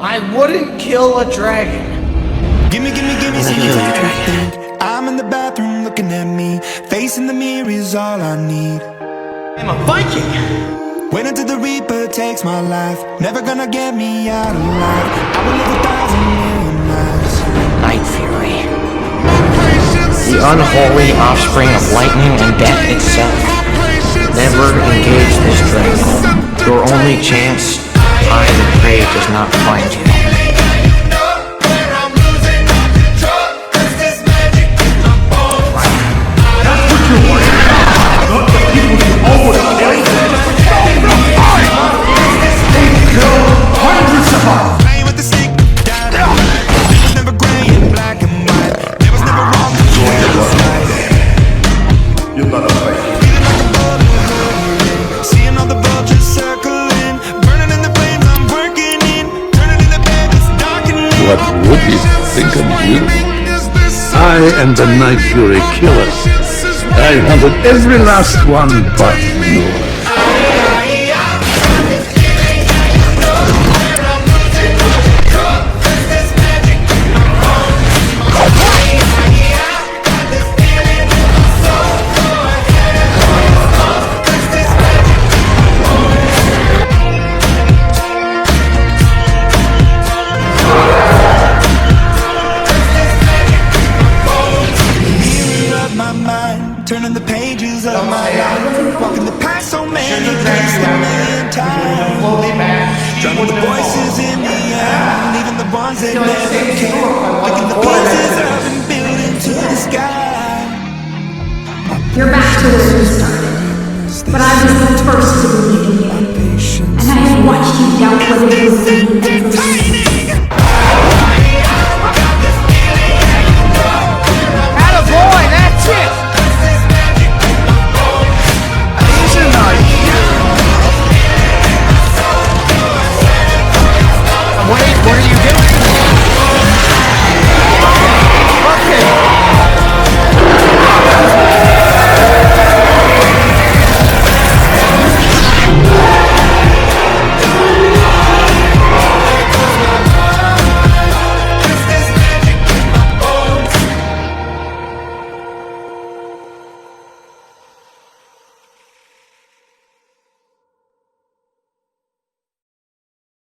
I wouldn't kill a dragon. Gimme some time to think. I'm in the bathroom looking at me. Facing the mirror is all I need. I'm a Viking. Wait until the Reaper takes my life. Never gonna get me out alive. I will live 1,000,000,000 lives. Night Fury. The unholy offspring of lightning and death itself. Never engage this dragon. Your only chance, I the prey does not find you. What would you think of you? I am the Night Fury Killer. I hunted every last one but yours. Turning the pages of my life, walking the path so many places a million times. Dropping the voices in the air, leaving the ones that never came. Picking the pieces up and building to the sky. You're back to where you started, but I was the first to believe in you, and I have watched you doubt whether you believe.